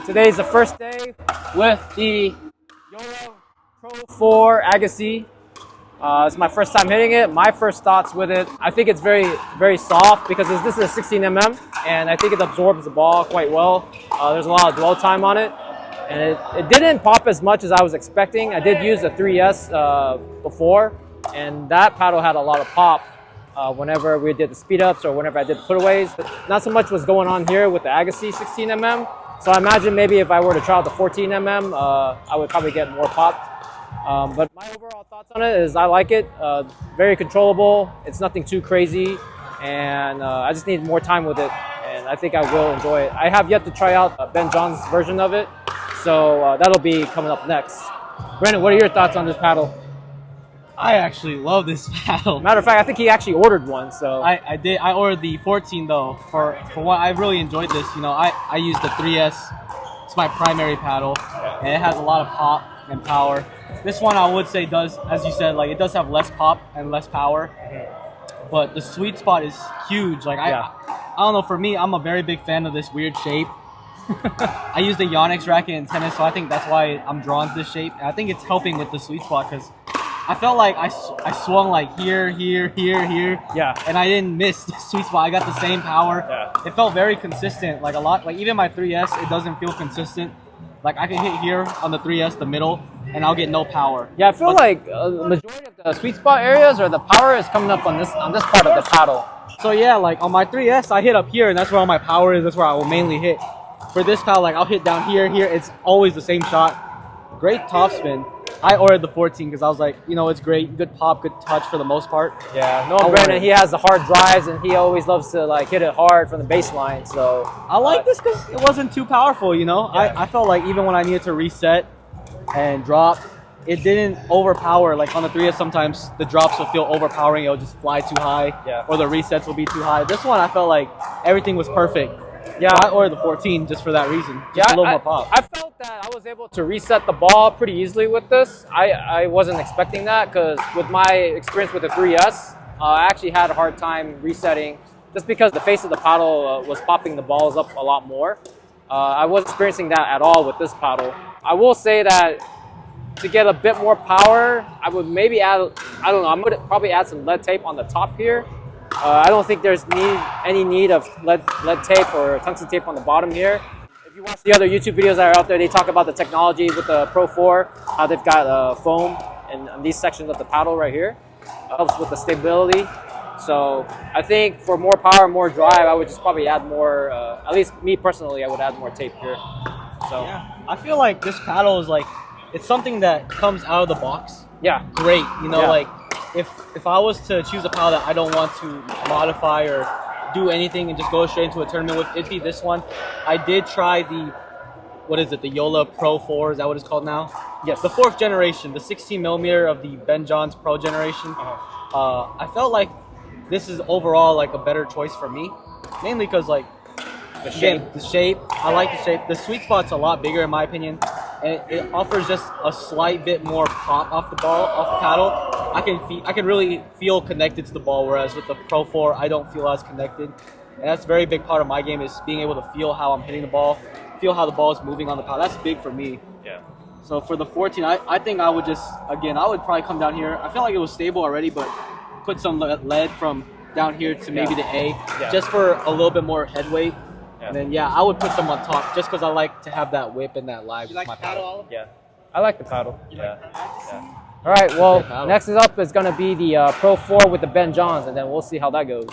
Today's the first day with the Joola Pro IV Agassi. It's my first time hitting it. My first thoughts with it, I think it's very soft because this is a 16 mm and I think it absorbs the ball quite well. There's a lot of dwell time on it. And it didn't pop as much as I was expecting. I did use the 3S before, and that paddle had a lot of pop whenever we did the speed ups or whenever I did putaways. But not so much was going on here with the Agassi 16 mm. So I imagine maybe if I were to try out the 14 mm, I would probably get more pop. But my overall thoughts on it is I like it. Very controllable. It's nothing too crazy, and I just need more time with it, and I think I will enjoy it. I have yet to try out Ben John's version of it, so that'll be coming up next. Brandon, what are your thoughts on this paddle? I actually love this paddle. Matter of fact, I think he actually ordered one. So I did. I ordered the 14 though. For what I really enjoyed this. You know, I use the 3S. It's my primary paddle, and it has a lot of pop and power. This one I would say does, as you said, like it does have less pop and less power, but the sweet spot is huge. Like I don't know. For me, I'm a very big fan of this weird shape. I use the Yonex racket in tennis, so I think that's why I'm drawn to this shape. And I think it's helping with the sweet spot because I felt like I swung like here, and I didn't miss the sweet spot. I got the same power. It felt very consistent. Like a lot, like even my 3S, it doesn't feel consistent. Like I can hit here on the 3S, the middle, and I'll get no power. Yeah, I feel like the majority of the sweet spot areas or the power is coming up on this part of the paddle. So yeah, like on my 3S, I hit up here, and that's where all my power is. That's where I will mainly hit. For this paddle, like I'll hit down here. It's always the same shot. Great topspin. I ordered the 14 because I was like, you know, it's great, good pop, good touch for the most part. Yeah, no, Brandon, he has the hard drives and he always loves to like hit it hard from the baseline. So I like this because it wasn't too powerful, you know. Yeah. I felt like even when I needed to reset and drop, it didn't overpower. Like on the 3S, sometimes the drops will feel overpowering. It'll just fly too high, or the resets will be too high. This one, I felt like everything was perfect. Yeah, so I ordered the 14 just for that reason. Just a little more pop. I felt that I was able to reset the ball pretty easily with this. I wasn't expecting that because with my experience with the 3S, I actually had a hard time resetting just because the face of the paddle was popping the balls up a lot more. I wasn't experiencing that at all with this paddle. I will say that to get a bit more power, I would maybe add, I don't know, I'm going to probably add some lead tape on the top here. I don't think there's any need of lead tape or tungsten tape on the bottom here. If you watch the other YouTube videos that are out there, they talk about the technology with the Pro 4, how they've got foam in these sections of the paddle right here. Helps with the stability. So I think for more power, more drive, I would just probably add more, at least me personally, I would add more tape here. So yeah, I feel like this paddle is like, it's something that comes out of the box. Yeah. Great, you know, like if I was to choose a paddle that I don't want to modify or do anything and just go straight into a tournament with, it'd be this one. I did try the, what is it, the Joola Pro IV, is that what it's called now? Yes. The 4th generation, the 16 millimeter of the Ben John's Pro generation. I felt like this is overall like a better choice for me, mainly because like the shape. I like the shape. The sweet spot's a lot bigger in my opinion, and it offers just a slight bit more pop off the ball, off the paddle. I can really feel connected to the ball, whereas with the Pro 4, I don't feel as connected. And that's a very big part of my game, is being able to feel how I'm hitting the ball, feel how the ball is moving on the paddle. That's big for me. Yeah. So for the 14, I think I would just, again, I would probably come down here. I feel like it was stable already, but put some lead from down here to maybe the A, just for a little bit more head weight. And then, I would put some on top just because I like to have that whip and that live. You like my the paddle? Yeah, I like the paddle. All right, well, next up is going to be the Pro 4 with the Ben Johns, and then we'll see how that goes.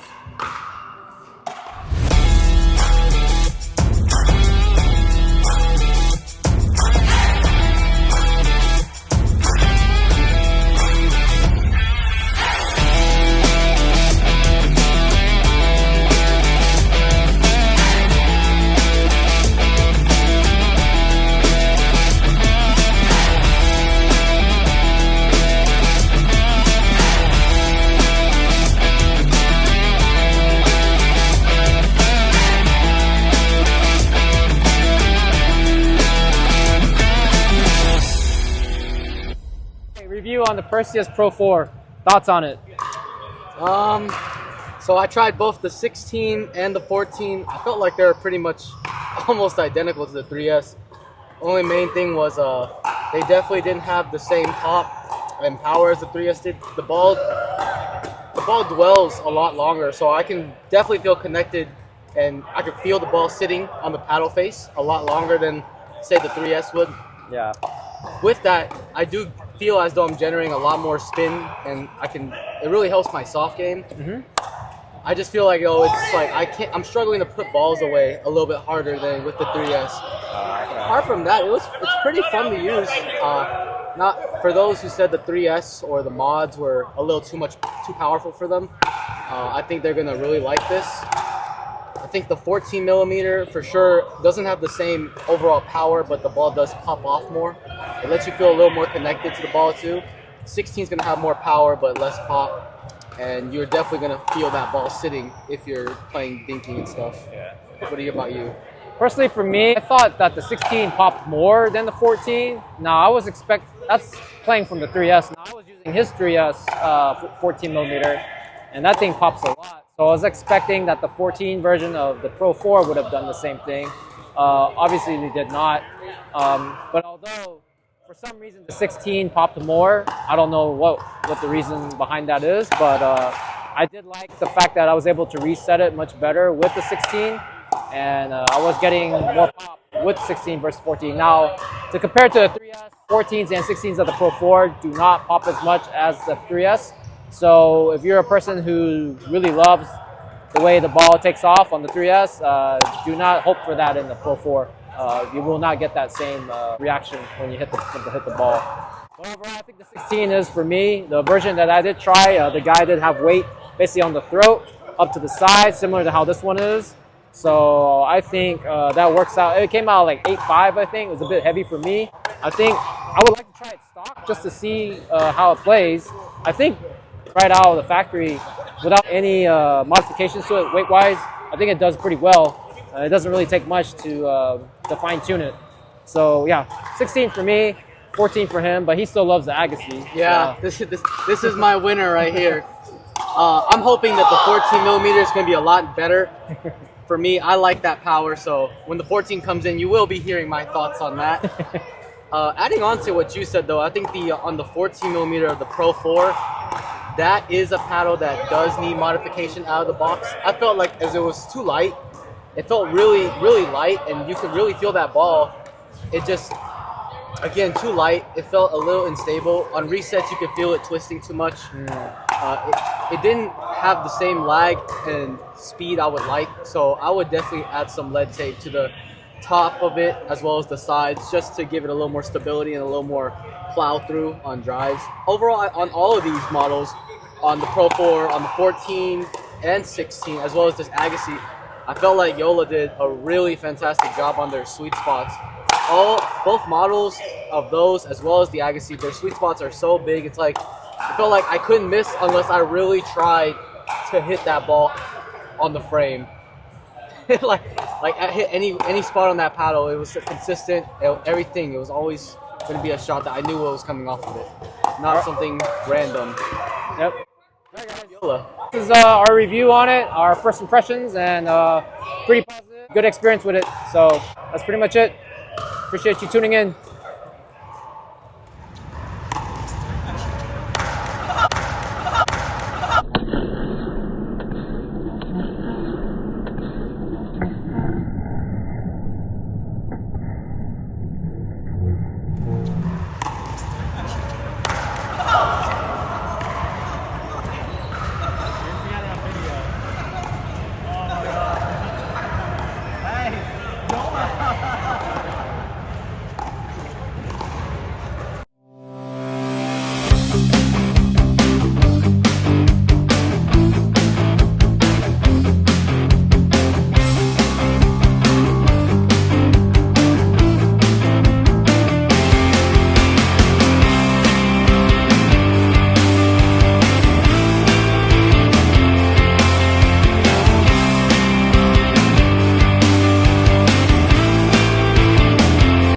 Review on the Perseus Pro IV. Thoughts on it? So I tried both the 16 and the 14. I felt like they were pretty much almost identical to the 3S. Only main thing was they definitely didn't have the same pop and power as the 3S did. The ball dwells a lot longer, so I can definitely feel connected, and I can feel the ball sitting on the paddle face a lot longer than, say, the 3S would. Yeah. With that, I do feel as though I'm generating a lot more spin, and it really helps my soft game. I just feel like, it's like I'm struggling to put balls away a little bit harder than with the 3S. Apart from that, it's pretty fun to use. Not for those who said the 3S or the mods were a little too powerful for them. I think they're gonna really like this. I think the 14 millimeter for sure doesn't have the same overall power, but the ball does pop off more. It lets you feel a little more connected to the ball too. 16 is gonna have more power but less pop, and you're definitely gonna feel that ball sitting if you're playing dinking and stuff. Yeah. What about you? Personally, for me, I thought that the 16 popped more than the 14. Now, that's playing from the 3S. Now, I was using his 3S 14 millimeter, and that thing pops a lot. So I was expecting that the 14 version of the Pro 4 would have done the same thing. Obviously, they did not. But although, for some reason, the 16 popped more, I don't know what the reason behind that is, but I did like the fact that I was able to reset it much better with the 16. And I was getting more pop with 16 versus 14. Now, to compare to the 3S, 14s and 16s of the Pro 4 do not pop as much as the 3S. So if you're a person who really loves the way the ball takes off on the 3S, do not hope for that in the Pro 4. You will not get that same reaction when you hit the ball. But overall, I think the 16 is, for me, the version that I did try. The guy did have weight basically on the throat, up to the side, similar to how this one is. So I think that works out. It came out like 8.5, I think. It was a bit heavy for me. I think I would like to try it stock just to see how it plays. I think right out of the factory, without any modifications to it weight-wise, I think it does pretty well. It doesn't really take much to fine-tune it. So yeah, 16 for me, 14 for him, but he still loves the Agassi. Yeah, so. this is my winner right here. I'm hoping that the 14 millimeter is going to be a lot better. For me, I like that power, so when the 14 comes in, you will be hearing my thoughts on that. Adding on to what you said, though, I think on the 14 millimeter of the Pro 4, that is a paddle that does need modification out of the box. I felt like as it was too light, it felt really, really light, and you could really feel that ball. It just, again, too light. It felt a little unstable. On resets, you could feel it twisting too much. It didn't have the same lag and speed I would like, so I would definitely add some lead tape to the top of it as well as the sides just to give it a little more stability and a little more plow through on drives. Overall, on all of these models, on the Pro 4, on the 14 and 16, as well as this Agassi, I felt like Joola did a really fantastic job on their sweet spots. Both models of those, as well as the Agassi, their sweet spots are so big. It's like I felt like I couldn't miss unless I really tried to hit that ball on the frame. like I hit any spot on that paddle. It was consistent. Everything. It was always going to be a shot that I knew what was coming off of it, not something random. Yep. Joola. This is our review on it, our first impressions, and pretty positive. Good experience with it. So that's pretty much it. Appreciate you tuning in.